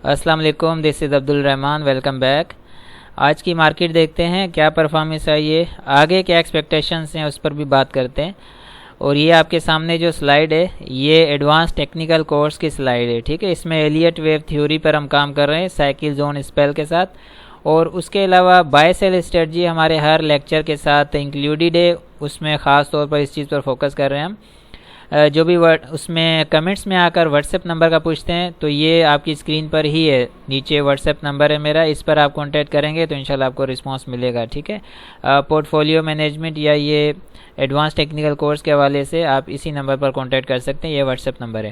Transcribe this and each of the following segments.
السلام علیکم، دس از Abdul Rahman, welcome back. آج کی مارکیٹ دیکھتے ہیں کیا پرفارمنس آئی ہے، آگے کیا ایکسپیکٹیشنس ہیں اس پر بھی بات کرتے ہیں۔ اور یہ آپ کے سامنے جو سلائیڈ ہے یہ ایڈوانس ٹیکنیکل کورس کی سلائیڈ ہے، ٹھیک ہے۔ اس میں ایلیٹ ویو تھیوری پر ہم کام کر رہے ہیں سائیکل زون اسپیل کے ساتھ، اور اس کے علاوہ بائی سیل اسٹریٹجی ہمارے ہر لیکچر کے ساتھ انکلوڈیڈ ہے، اس میں خاص طور پر اس چیز پر فوکس کر رہے ہیں ہم۔ جو بھی اس میں کمنٹس میں آ کر واٹس ایپ نمبر کا پوچھتے ہیں تو یہ آپ کی اسکرین پر ہی ہے، نیچے واٹس ایپ نمبر ہے میرا، اس پر آپ کانٹیکٹ کریں گے تو انشاءاللہ آپ کو رسپانس ملے گا، ٹھیک ہے۔ پورٹ فولیو مینجمنٹ یا یہ ایڈوانس ٹیکنیکل کورس کے حوالے سے آپ اسی نمبر پر کانٹیکٹ کر سکتے ہیں، یہ واٹس ایپ نمبر ہے۔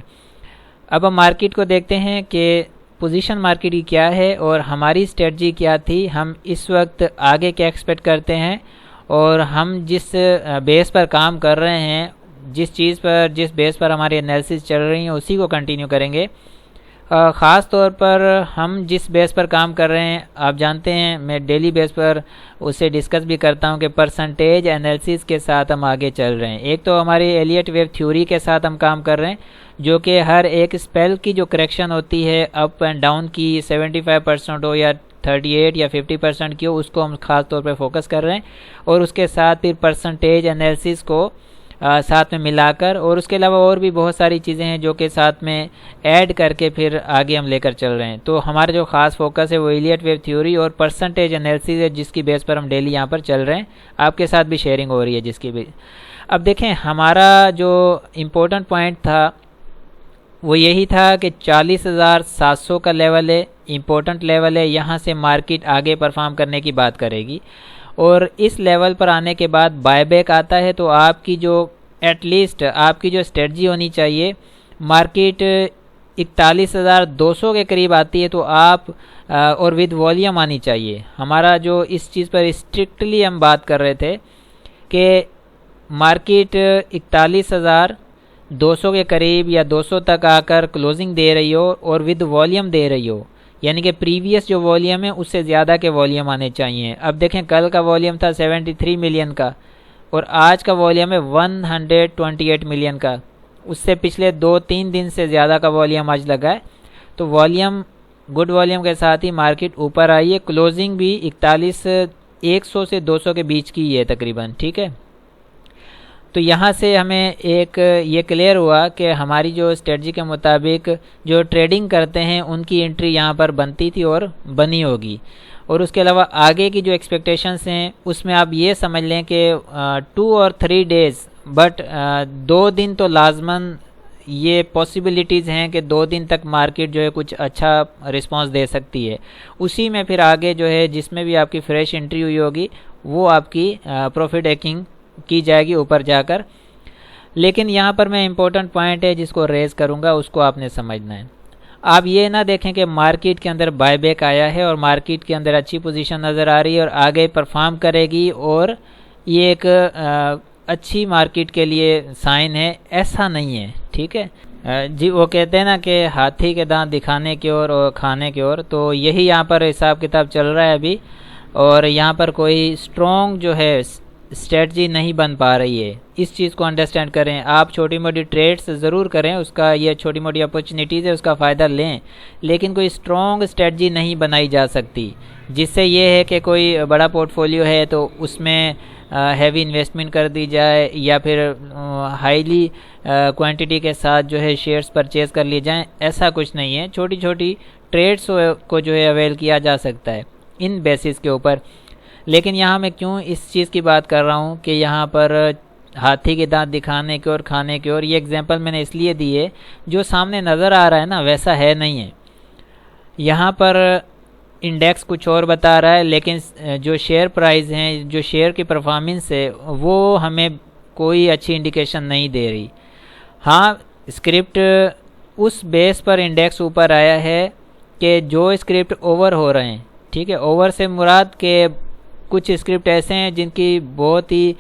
اب ہم مارکیٹ کو دیکھتے ہیں کہ پوزیشن مارکیٹ کی کیا ہے اور ہماری اسٹریٹجی کیا تھی، ہم اس وقت آگے کیا ایکسپیکٹ کرتے ہیں، اور ہم جس بیس پر کام کر رہے ہیں، جس بیس پر ہماری انالیسس چل رہی ہیں اسی کو کنٹینیو کریں گے۔ خاص طور پر ہم جس بیس پر کام کر رہے ہیں، آپ جانتے ہیں میں ڈیلی بیس پر اسے ڈسکس بھی کرتا ہوں کہ پرسنٹیج انالیسس کے ساتھ ہم آگے چل رہے ہیں۔ ایک تو ہماری ایلیٹ ویو تھیوری کے ساتھ ہم کام کر رہے ہیں، جو کہ ہر ایک اسپیل کی جو کریکشن ہوتی ہے اپ اینڈ ڈاؤن کی 75% ہو یا 38 یا 50% کی ہو، اس کو ہم خاص طور پہ فوکس کر رہے ہیں، اور اس کے ساتھ پھر پرسنٹیج انالیسس کو ساتھ میں ملا کر، اور اس کے علاوہ اور بھی بہت ساری چیزیں ہیں جو کہ ساتھ میں ایڈ کر کے پھر آگے ہم لے کر چل رہے ہیں۔ تو ہمارا جو خاص فوکس ہے وہ ایلیٹ ویو تھیوری اور پرسنٹیج انالیسس ہے، جس کی بیس پر ہم ڈیلی یہاں پر چل رہے ہیں، آپ کے ساتھ بھی شیئرنگ ہو رہی ہے جس کی بھی۔ اب دیکھیں ہمارا جو امپورٹنٹ پوائنٹ تھا وہ یہی تھا کہ 40,700 کا لیول ہے، امپورٹنٹ لیول ہے، یہاں سے مارکیٹ آگے پرفارم کرنے کی بات کرے گی، اور اس لیول پر آنے کے بعد بائی بیک آتا ہے تو آپ کی جو ایٹ لیسٹ آپ کی جو اسٹریٹجی ہونی چاہیے، مارکیٹ 41,200 کے قریب آتی ہے تو آپ اور ود والیوم آنی چاہیے۔ ہمارا جو اس چیز پر اسٹرکٹلی ہم بات کر رہے تھے کہ مارکیٹ 41,200 کے قریب یا 200 تک آ کر کلوزنگ دے رہی ہو اور ود والیوم دے رہی ہو، یعنی کہ پریویس جو والیوم ہے اس سے زیادہ کے والیوم آنے چاہیے۔ اب دیکھیں کل کا والیوم تھا 73 ملین کا، اور آج کا والیوم ہے 128 ملین کا، اس سے پچھلے 2-3 دن سے زیادہ کا والیوم آج لگا ہے، تو والیوم گڈ والیوم کے ساتھ ہی مارکیٹ اوپر آئی ہے۔ کلوزنگ بھی 41,100 سے 200 کے بیچ کی ہے تقریباً، ٹھیک ہے۔ تو یہاں سے ہمیں ایک یہ کلیئر ہوا کہ ہماری جو اسٹریٹجی کے مطابق جو ٹریڈنگ کرتے ہیں ان کی انٹری یہاں پر بنتی تھی اور بنی ہوگی، اور اس کے علاوہ آگے کی جو ایکسپیکٹیشنس ہیں اس میں آپ یہ سمجھ لیں کہ 2 اور 3 ڈیز، بٹ 2 دن تو لازماً یہ پاسبلٹیز ہیں کہ 2 دن تک مارکیٹ جو ہے کچھ اچھا رسپانس دے سکتی ہے، اسی میں پھر آگے جو ہے جس میں بھی آپ کی فریش انٹری ہوئی ہوگی وہ آپ کی پروفٹ ٹیکنگ کی جائے گی اوپر جا کر۔ لیکن یہاں پر میں امپورٹنٹ پوائنٹ ہے جس کو ریز کروں گا، اس کو آپ نے سمجھنا ہے۔ آپ یہ نہ دیکھیں کہ مارکیٹ کے اندر بائی بیک آیا ہے اور مارکیٹ کے اندر اچھی پوزیشن نظر آ رہی ہے اور آگے پرفارم کرے گی اور یہ ایک اچھی مارکیٹ کے لیے سائن ہے، ایسا نہیں ہے، ٹھیک ہے۔ جی وہ کہتے ہیں نا کہ ہاتھی کے دانت دکھانے کی اور کھانے کی اور، تو یہی یہاں پر حساب کتاب چل رہا ہے ابھی، اور یہاں پر کوئی اسٹرانگ جو ہے اسٹریٹجی نہیں بن پا رہی ہے۔ اس چیز کو انڈرسٹینڈ کریں، آپ چھوٹی موٹی ٹریڈس ضرور کریں، اس کا یہ چھوٹی موٹی اپرچونیٹیز ہے اس کا فائدہ لیں، لیکن کوئی اسٹرانگ اسٹریٹجی نہیں بنائی جا سکتی، جس سے یہ ہے کہ کوئی بڑا پورٹ فولیو ہے تو اس میں ہیوی انویسٹمنٹ کر دی جائے، یا پھر ہائیلی کوانٹٹی کے ساتھ جو ہے شیئرز پرچیز کر لیے جائیں، ایسا کچھ نہیں ہے۔ چھوٹی چھوٹی ٹریڈس کو جو ہے اویل کیا جا سکتا ہے ان بیسس کے اوپر۔ لیکن یہاں میں کیوں اس چیز کی بات کر رہا ہوں کہ یہاں پر ہاتھی کے دانت دکھانے کے اور کھانے کے اور، یہ ایگزامپل میں نے اس لیے دی ہے جو سامنے نظر آ رہا ہے نا ویسا ہے نہیں ہے۔ یہاں پر انڈیکس کچھ اور بتا رہا ہے، لیکن جو شیئر پرائز ہیں، جو شیئر کی پرفارمنس ہے وہ ہمیں کوئی اچھی انڈیکیشن نہیں دے رہی۔ ہاں اسکرپٹ اس بیس پر انڈیکس اوپر آیا ہے کہ جو اسکرپٹ اوور ہو رہے ہیں، ٹھیک ہے۔ اوور سے مراد کہ کچھ اسکرپٹ ایسے ہیں جن کی بہت ہی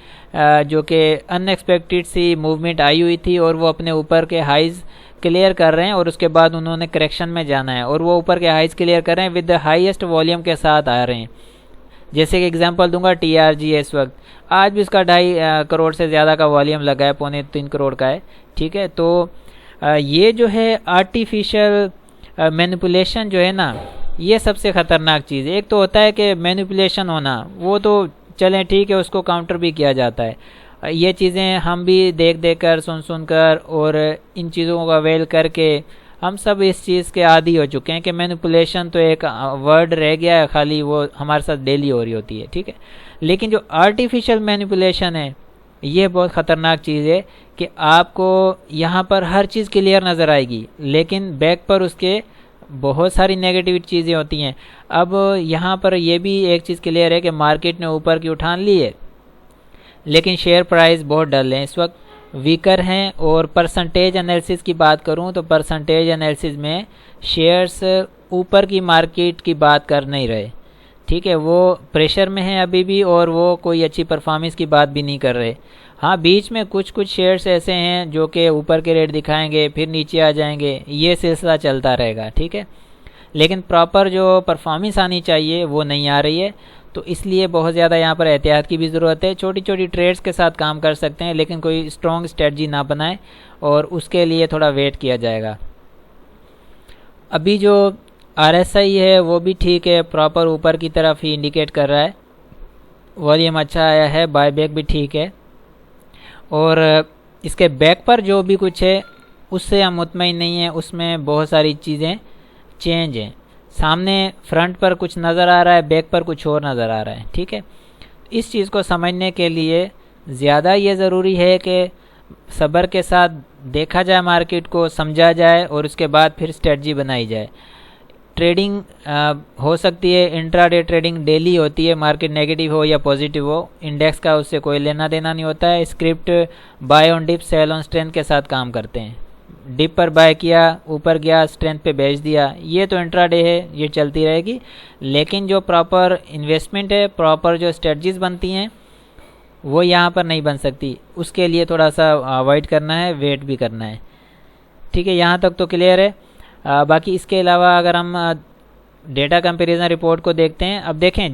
جو کہ ان ایکسپیکٹڈ سی موومنٹ آئی ہوئی تھی اور وہ اپنے اوپر کے ہائیز کلیئر کر رہے ہیں، اور اس کے بعد انہوں نے کریکشن میں جانا ہے اور وہ اوپر کے ہائیز کلیئر کر رہے ہیں ود ہائیسٹ والیوم کے ساتھ آ رہے ہیں۔ جیسے کہ ایگزامپل دوں گا TRG اس وقت آج بھی اس کا 2.5 کروڑ سے زیادہ کا والیوم لگا ہے، 2.25 کروڑ کا ہے، ٹھیک ہے۔ تو یہ جو ہے آرٹیفیشل مینیپولیشن جو ہے نا یہ سب سے خطرناک چیز ہے. ایک تو ہوتا ہے کہ مینیپولیشن ہونا، وہ تو چلیں ٹھیک ہے، اس کو کاؤنٹر بھی کیا جاتا ہے. یہ چیزیں ہم بھی دیکھ دیکھ کر سن کر اور ان چیزوں کا ویل کر کے ہم سب اس چیز کے عادی ہو چکے ہیں کہ مینیپولیشن تو ایک ورڈ رہ گیا ہے خالی، وہ ہمارے ساتھ ڈیلی ہو رہی ہوتی ہے. ٹھیک ہے، لیکن جو آرٹیفیشل مینیپولیشن ہے یہ بہت خطرناک چیز ہے کہ آپ کو یہاں پر ہر چیز کلیئر نظر آئے گی لیکن بیک پر اس کے بہت ساری نیگیٹو چیزیں ہوتی ہیں. اب یہاں پر یہ بھی ایک چیز کلیئر ہے کہ مارکیٹ نے اوپر کی اٹھان لی ہے لیکن شیئر پرائز بہت ڈل ہیں اس وقت، ویکر ہیں. اور پرسنٹیج انالیسس کی بات کروں تو پرسنٹیج انالیسس میں شیئرز اوپر کی مارکیٹ کی بات کر نہیں رہے. ٹھیک ہے، وہ پریشر میں ہیں ابھی بھی اور وہ کوئی اچھی پرفارمنس کی بات بھی نہیں کر رہے. ہاں بیچ میں کچھ شیئرز ایسے ہیں جو کہ اوپر کے ریٹ دکھائیں گے پھر نیچے آ جائیں گے، یہ سلسلہ چلتا رہے گا. ٹھیک ہے، لیکن پراپر جو پرفارمنس آنی چاہیے وہ نہیں آ رہی ہے، تو اس لیے بہت زیادہ یہاں پر احتیاط کی بھی ضرورت ہے. چھوٹی ٹریڈز کے ساتھ کام کر سکتے ہیں لیکن کوئی اسٹرانگ اسٹریٹجی نہ بنائیں اور اس کے لیے تھوڑا ویٹ کیا جائے گا. ابھی جو RSI ہے وہ بھی ٹھیک ہے، پراپر اوپر کی طرف ہی انڈیکیٹ کر رہا ہے، والیوم اچھا آیا ہے، بائی بیک بھی ٹھیک ہے. اور اس کے بیک پر جو بھی کچھ ہے اس سے ہم مطمئن نہیں ہیں، اس میں بہت ساری چیزیں چینج ہیں. سامنے فرنٹ پر کچھ نظر آ رہا ہے، بیک پر کچھ اور نظر آ رہا ہے. ٹھیک ہے، اس چیز کو سمجھنے کے لیے زیادہ یہ ضروری ہے کہ صبر کے ساتھ دیکھا جائے، مارکیٹ کو سمجھا جائے اور اس کے بعد پھر اسٹریٹجی بنائی جائے. ٹریڈنگ ہو سکتی ہے انٹرا ڈے ٹریڈنگ ڈیلی ہوتی ہے، مارکیٹ نیگیٹو ہو یا پوزیٹو ہو، انڈیکس کا اس سے کوئی لینا دینا نہیں ہوتا ہے. Script buy on dip sell on strength کے ساتھ کام کرتے ہیں. ڈپ پر بائی کیا، اوپر گیا، اسٹرینتھ پہ بیچ دیا، یہ تو انٹرا ڈے ہے، یہ چلتی رہے گی. لیکن جو پراپر انویسٹمنٹ ہے، پراپر جو اسٹریٹجیز بنتی ہیں وہ یہاں پر نہیں بن سکتی. اس کے لیے تھوڑا سا اوائڈ کرنا ہے، ویٹ بھی کرنا ہے. ٹھیک ہے، یہاں تک تو کلیئر ہے. باقی اس کے علاوہ اگر ہم ڈیٹا کمپیریزن رپورٹ کو دیکھتے ہیں، اب دیکھیں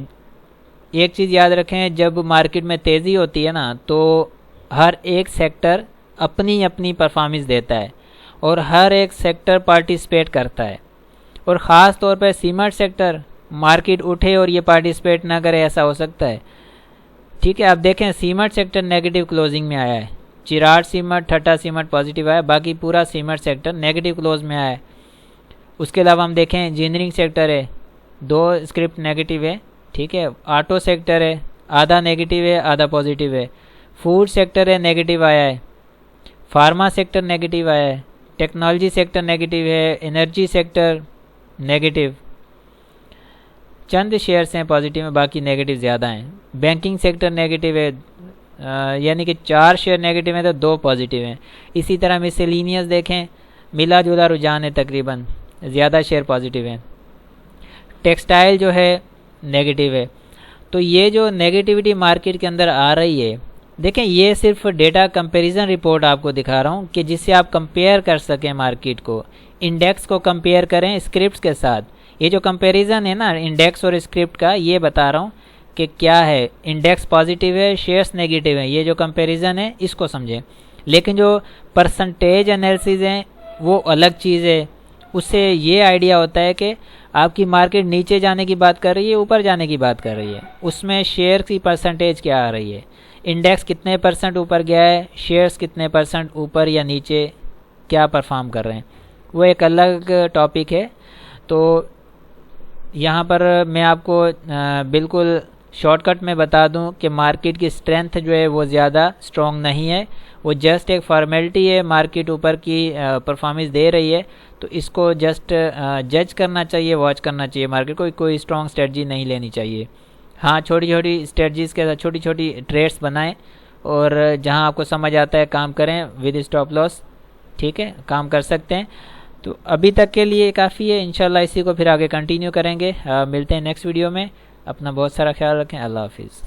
ایک چیز یاد رکھیں، جب مارکیٹ میں تیزی ہوتی ہے نا تو ہر ایک سیکٹر اپنی اپنی پرفارمنس دیتا ہے اور ہر ایک سیکٹر پارٹیسپیٹ کرتا ہے. اور خاص طور پہ سیمنٹ سیکٹر، مارکیٹ اٹھے اور یہ پارٹیسپیٹ نہ کرے ایسا ہو سکتا ہے. ٹھیک ہے، اب دیکھیں سیمنٹ سیکٹر نیگیٹو کلوزنگ میں آیا ہے، چراغ سیمنٹ، ٹھٹا سیمنٹ پازیٹیو آیا، باقی پورا سیمنٹ سیکٹر نیگیٹو کلوز میں آیا ہے. اس کے علاوہ ہم دیکھیں انجینئرنگ سیکٹر ہے، 2 اسکرپٹ نیگیٹو ہے. ٹھیک ہے، آٹو سیکٹر ہے، آدھا نیگیٹو ہے آدھا پازیٹیو ہے. فوڈ سیکٹر ہے، نیگیٹو آیا ہے. فارما سیکٹر نیگیٹو آیا ہے. ٹیکنالوجی سیکٹر نیگیٹو ہے. انرجی سیکٹر نیگیٹو، چند شیئرس ہیں پازیٹیو میں، باقی نیگیٹو زیادہ ہیں. بینکنگ سیکٹر نیگیٹو ہے، یعنی کہ 4 شیئر نیگیٹو ہیں تو 2 پازیٹیو ہیں. اسی طرح مسلینیس دیکھیں، ملا جلا رجحان ہے، تقریباً زیادہ شیئر پازیٹیو ہیں. ٹیکسٹائل جو ہے نیگیٹو ہے. تو یہ جو نیگیٹیوٹی مارکیٹ کے اندر آ رہی ہے، دیکھیں یہ صرف ڈیٹا کمپیریزن رپورٹ آپ کو دکھا رہا ہوں کہ جس سے آپ کمپیئر کر سکیں مارکیٹ کو، انڈیکس کو کمپیئر کریں اسکرپٹس کے ساتھ. یہ جو کمپیریزن ہے نا انڈیکس اور اسکرپٹ کا، یہ بتا رہا ہوں کہ کیا ہے، انڈیکس پازیٹیو ہے، شیئرس نیگیٹو ہیں. یہ جو کمپیریزن ہے اس کو سمجھیں. لیکن جو پرسنٹیج انالیسز ہیں وہ الگ چیز ہے. اس سے یہ آئیڈیا ہوتا ہے کہ آپ کی مارکیٹ نیچے جانے کی بات کر رہی ہے، اوپر جانے کی بات کر رہی ہے، اس میں شیئر کی پرسنٹیج کیا آ رہی ہے، انڈیکس کتنے % اوپر گیا ہے، شیئرس کتنے % اوپر یا نیچے کیا پرفارم کر رہے ہیں، وہ ایک الگ ٹاپک ہے. تو یہاں پر میں آپ کو بالکل شارٹ کٹ میں بتا دوں کہ مارکیٹ کی اسٹرینتھ جو ہے وہ زیادہ اسٹرانگ نہیں ہے، وہ جسٹ ایک فارمیلٹی ہے. مارکیٹ اوپر کی پرفارمنس دے رہی ہے تو اس کو جسٹ جج کرنا چاہیے، واچ کرنا چاہیے. مارکیٹ کو کوئی اسٹرانگ اسٹریٹجی نہیں لینی چاہیے. ہاں چھوٹی چھوٹی اسٹریٹجیز کے ساتھ چھوٹی چھوٹی ٹریڈس بنائیں اور جہاں آپ کو سمجھ آتا ہے کام کریں ود اسٹاپ لاس. ٹھیک ہے، کام کر سکتے ہیں. تو ابھی تک کے لیے کافی ہے، انشاءاللہ اسی کو پھر آگے کنٹینیو کریں گے. ملتے ہیں نیکسٹ ویڈیو میں. اپنا بہت سارا خیال رکھیں. اللہ حافظ.